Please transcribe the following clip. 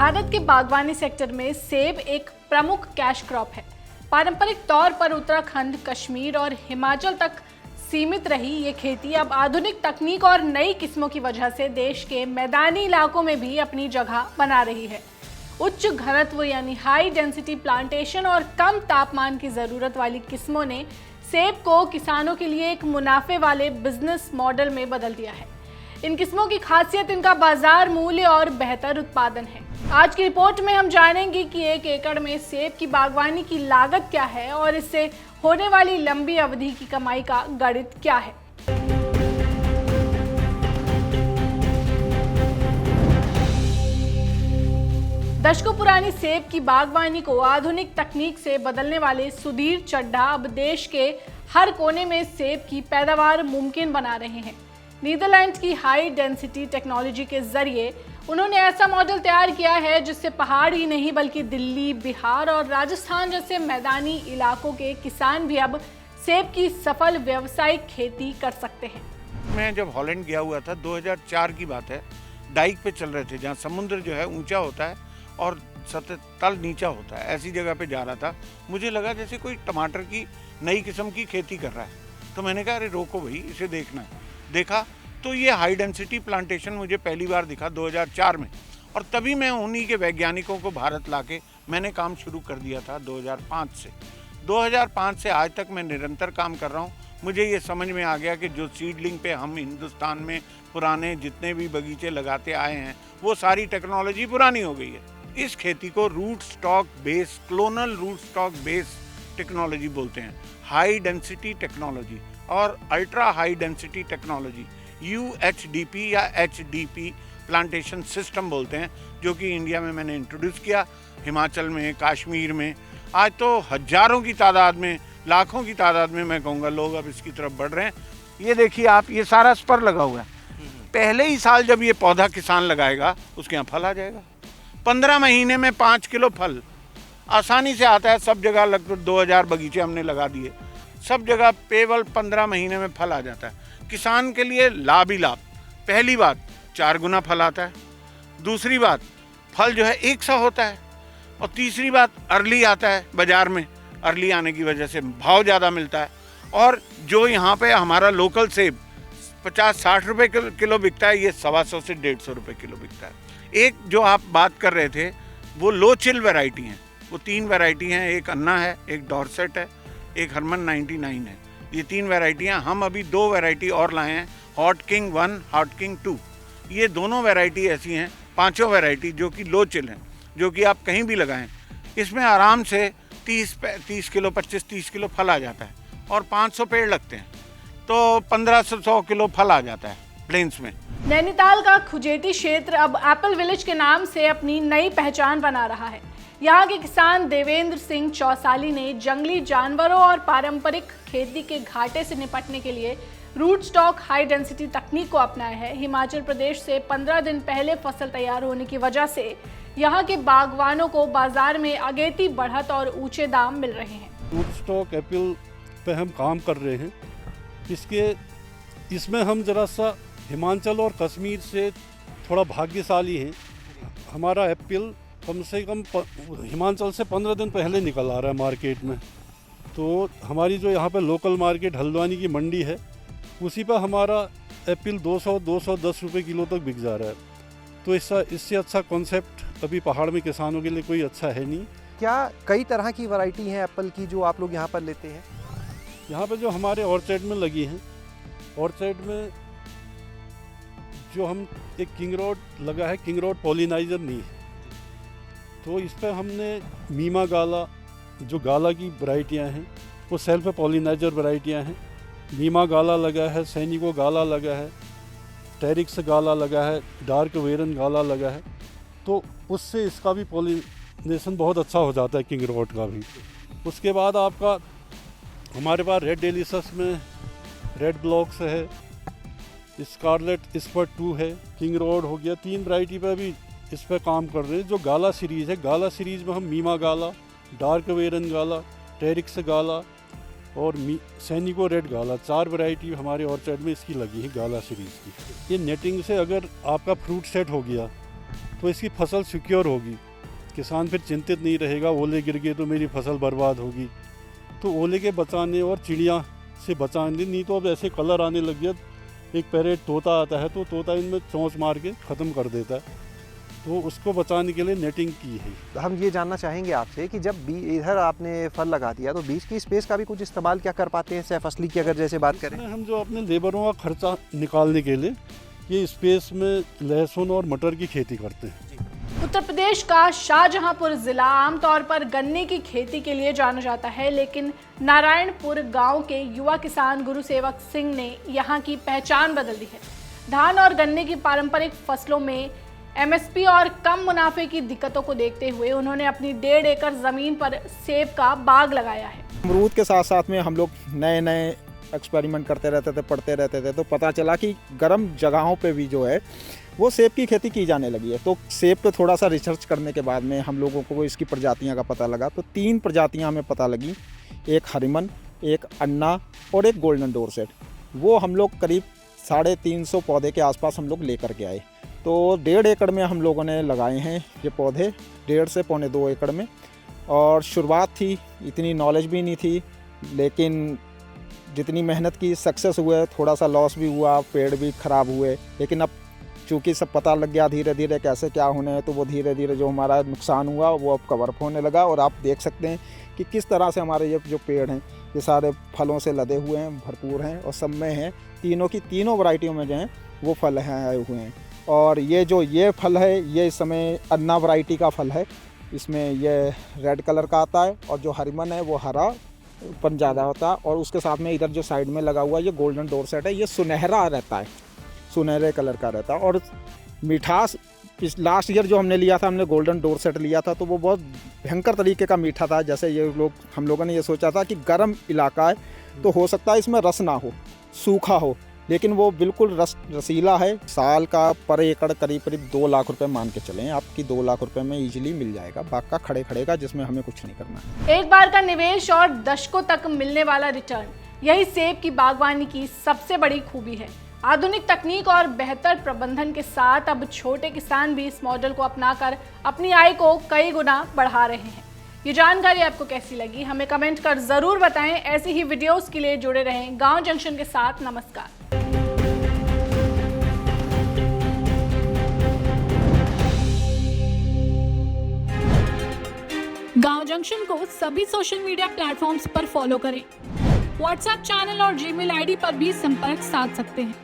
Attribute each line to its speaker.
Speaker 1: भारत के बागवानी सेक्टर में सेब एक प्रमुख कैश क्रॉप है। पारंपरिक तौर पर उत्तराखंड, कश्मीर और हिमाचल तक सीमित रही ये खेती अब आधुनिक तकनीक और नई किस्मों की वजह से देश के मैदानी इलाकों में भी अपनी जगह बना रही है। उच्च घनत्व यानी हाई डेंसिटी प्लांटेशन और कम तापमान की ज़रूरत वाली किस्मों ने सेब को किसानों के लिए एक मुनाफे वाले बिजनेस मॉडल में बदल दिया है। इन किस्मों की खासियत इनका बाजार मूल्य और बेहतर उत्पादन है। आज की रिपोर्ट में हम जानेंगे कि 1 एकड़ में सेब की बागवानी की लागत क्या है और इससे होने वाली लंबी अवधि की कमाई का गणित क्या है। दशकों पुरानी सेब की बागवानी को आधुनिक तकनीक से बदलने वाले सुधीर चड्ढा अब देश के हर कोने में सेब की पैदावार मुमकिन बना रहे हैं। नीदरलैंड की हाई डेंसिटी टेक्नोलॉजी के जरिए उन्होंने ऐसा मॉडल तैयार किया है जिससे पहाड़ ही नहीं बल्कि दिल्ली, बिहार और राजस्थान जैसे मैदानी इलाकों के किसान भी अब सेब की सफल व्यावसायिक खेती कर सकते हैं।
Speaker 2: मैं जब हॉलैंड गया हुआ था, 2004 की बात है, डाइक पे चल रहे थे जहाँ समुद्र जो है ऊंचा होता है और सतह तल नीचा होता है, ऐसी जगह पे जा रहा था। मुझे लगा जैसे कोई टमाटर की नई किस्म की खेती कर रहा है, तो मैंने कहा अरे रोको भाई, इसे देखना है। देखा तो ये हाई डेंसिटी प्लांटेशन मुझे पहली बार दिखा 2004 में, और तभी मैं उन्हीं के वैज्ञानिकों को भारत लाके मैंने काम शुरू कर दिया था 2005 से। 2005 से आज तक मैं निरंतर काम कर रहा हूँ। मुझे ये समझ में आ गया कि जो सीडलिंग पे हम हिंदुस्तान में पुराने जितने भी बगीचे लगाते आए हैं वो सारी टेक्नोलॉजी पुरानी हो गई है। इस खेती को root stock base, clonal root stock base technology बोलते हैं, हाई डेंसिटी टेक्नोलॉजी और ultra high density technology, UHDP या HDP प्लांटेशन सिस्टम बोलते हैं, जो कि इंडिया में मैंने इंट्रोड्यूस किया, हिमाचल में, कश्मीर में। आज तो हजारों की तादाद में, लाखों की तादाद में मैं कहूँगा लोग अब इसकी तरफ बढ़ रहे हैं। ये देखिए आप, ये सारा स्पर लगा हुआ है। पहले ही साल जब ये पौधा किसान लगाएगा उसके यहाँ फल आ जाएगा। 15 महीने में 5 किलो फल आसानी से आता है। सब जगह लगभग 2000 बगीचे हमने लगा दिए, सब जगह केवल 15 महीने में फल आ जाता है। किसान के लिए लाभ ही लाभ। पहली बात 4 गुना फल आता है, दूसरी बात फल जो है एक सा होता है, और तीसरी बात अर्ली आता है बाजार में। अर्ली आने की वजह से भाव ज़्यादा मिलता है। और जो यहाँ पे हमारा लोकल सेब 50-60 रुपये किलो बिकता है, ये 125 से 150 रुपये किलो बिकता है। एक जो आप बात कर रहे थे वो लो चिल वैरायटी हैं, वो 3 वैरायटी हैं, एक अन्ना है, एक डॉर्सेट है, एक हरमन 99 है। ये 3 वैरायटियाँ, हम अभी 2 वैरायटी और लाए हैं, हॉट किंग 1, हॉट किंग 2। ये दोनों वैरायटी ऐसी हैं, 5 वैरायटी जो कि लो चिल हैं, जो कि आप कहीं भी लगाएं, इसमें आराम से 30 किलो 25-30 किलो फल आ जाता है, और 500 पेड़ लगते हैं तो 1500 किलो फल आ जाता है प्लेन्स में।
Speaker 1: नैनीताल का खुजेटी क्षेत्र अब एप्पल विलेज के नाम से अपनी नई पहचान बना रहा है। यहाँ के किसान देवेंद्र सिंह चौसाली ने जंगली जानवरों और पारंपरिक खेती के घाटे से निपटने के लिए रूट स्टॉक हाई डेंसिटी तकनीक को अपनाया है। हिमाचल प्रदेश से 15 दिन पहले फसल तैयार होने की वजह से यहाँ के बागवानों को बाजार में अगेती बढ़त और ऊंचे दाम मिल रहे हैं।
Speaker 3: रूट स्टॉक एप्पल पे हम काम कर रहे हैं। इसमें हम जरा सा हिमाचल और कश्मीर से थोड़ा भाग्यशाली हैं। हमारा एप्पल कम से कम हिमाचल से 15 दिन पहले निकल आ रहा है मार्केट में। तो हमारी जो यहाँ पे लोकल मार्केट हल्द्वानी की मंडी है, उसी पर हमारा एप्पल 200-210 रुपये किलो तक बिक जा रहा है। तो इससे अच्छा कॉन्सेप्ट अभी पहाड़ में किसानों के लिए कोई अच्छा है नहीं।
Speaker 4: क्या कई तरह की वैरायटी हैं एप्पल की जो आप लोग यहाँ पर लेते हैं?
Speaker 3: यहाँ पे जो हमारे ऑर्चर्ड में लगी हैं, ऑर्चर्ड में जो हम एक किंग रोड लगा है, किंग रोड पॉलिनाइजर नहीं है, तो इस पर हमने मीमा गाला, जो गाला की वैरायटियाँ हैं वो सेल्फ पॉलिनाइजर वैरायटियाँ हैं। मीमा गाला लगा है, सैनिको गाला लगा है, टेरिक्स गाला लगा है, डार्क वेरन गाला लगा है। तो उससे इसका भी पॉलिनेशन बहुत अच्छा हो जाता है, किंग रोड का भी। उसके बाद आपका हमारे पास रेड डेलिशस में रेड ब्लॉक्स है, स्कारलेट स्पॉट 2 है, किंग रोड हो गया। 3 वैरायटी पर भी इस पर काम कर रहे हैं। जो गाला सीरीज़ है, गाला सीरीज़ में हम मीमा गाला, डार्क वेरन गाला, टेरिक्स गाला और सैनिको रेड गाला, 4 वैरायटी हमारे ऑर्चर्ड में इसकी लगी है गाला सीरीज़ की। ये नेटिंग से अगर आपका फ्रूट सेट हो गया तो इसकी फसल सिक्योर होगी, किसान फिर चिंतित नहीं रहेगा ओले गिर गए तो मेरी फसल बर्बाद होगी। तो ओले के बचाने और चिड़िया से बचाने, नहीं तो अब ऐसे कलर आने लग गया, एक पैरेट तोता आता है तो तोता इनमें चोंच मार के ख़त्म कर देता है, तो उसको बचाने के लिए नेटिंग की है।
Speaker 4: हम ये जानना चाहेंगे आपसे कि जब इधर आपने फल लगा दिया तो बीच की स्पेस का भी कुछ इस्तेमाल क्या कर पाते हैं, सह फसली की अगर जैसे बात करें?
Speaker 3: हम जो अपने लेबरों का खर्चा निकालने के लिए ये स्पेस में लहसुन और मटर की खेती करते हैं।
Speaker 1: उत्तर प्रदेश का शाहजहांपुर जिला आमतौर पर गन्ने की खेती के लिए जाना जाता है, लेकिन नारायणपुर गांव के युवा किसान गुरुसेवक सिंह ने यहां की पहचान बदल दी है। धान और गन्ने की पारंपरिक फसलों में एमएसपी और कम मुनाफे की दिक्कतों को देखते हुए उन्होंने अपनी 1.5 एकड़ जमीन पर सेब का बाग लगाया है।
Speaker 5: अमरूद के साथ साथ में हम लोग नए नए एक्सपेरिमेंट करते रहते थे, पढ़ते रहते थे, तो पता चला कि गर्म जगहों पे भी जो है वो सेब की खेती की जाने लगी है। तो सेब पे थोड़ा सा रिसर्च करने के बाद में हम लोगों को इसकी प्रजातियां का पता लगा। तो 3 प्रजातियां हमें पता लगी, एक हरिमन, एक अन्ना और एक गोल्डन डोरसेट। वो हम लोग करीब 350 पौधे के आसपास हम लोग लेकर के आए। तो 1.5 एकड़ में हम लोगों ने लगाए हैं ये पौधे, 1.5 से 1.25 एकड़ में। और शुरुआत थी, इतनी नॉलेज भी नहीं थी, लेकिन जितनी मेहनत की सक्सेस हुए। थोड़ा सा लॉस भी हुआ, पेड़ भी ख़राब हुए, लेकिन अब चूँकि सब पता लग गया धीरे धीरे कैसे क्या होने है, तो वो धीरे धीरे जो हमारा नुकसान हुआ वो अब कवर अप होने लगा। और आप देख सकते हैं कि किस तरह से हमारे ये जो पेड़ हैं ये सारे फलों से लदे हुए हैं, भरपूर हैं और सब में हैं, तीनों की तीनों वैरायटियों में जो हैं वो फल हैं आए हुए हैं। और ये फल है, ये इस समय अन्ना वैरायटी का फल है। इसमें ये रेड कलर का आता है और जो हरिमन है वो हरा पन ज़्यादा होता है। और उसके साथ में इधर जो साइड में लगा हुआ ये गोल्डन डोरसेट है, ये सुनहरा रहता है, सुनहरे कलर का रहता है। और मिठास लास्ट ईयर जो हमने लिया था, हमने गोल्डन डोरसेट लिया था, तो वो बहुत भयंकर तरीके का मीठा था। जैसे हम लोगों ने ये सोचा था कि गर्म इलाका है तो हो सकता है इसमें रस ना हो, सूखा हो, लेकिन वो बिल्कुल रसीला है। साल का पर एकड़ करीब 2 लाख रुपए मान के चलें, आपकी 2 लाख रुपए में इजीली मिल जाएगा, बाग का खड़े खड़ेगा, जिसमें हमें कुछ नहीं करना है।
Speaker 1: एक बार का निवेश और दशकों तक मिलने वाला रिटर्न, यही सेब की बागवानी की सबसे बड़ी खूबी है। आधुनिक तकनीक और बेहतर प्रबंधन के साथ अब छोटे किसान भी इस मॉडल को अपनाकर अपनी आय को कई गुना बढ़ा रहे हैं। ये जानकारी आपको कैसी लगी हमें कमेंट कर जरूर बताएं। ऐसी ही वीडियोस के लिए जुड़े रहें गांव जंक्शन के साथ। नमस्कार। गांव जंक्शन को सभी सोशल मीडिया प्लेटफॉर्म्स पर फॉलो करें। व्हाट्सएप चैनल और जीमेल आईडी पर भी संपर्क साध सकते हैं।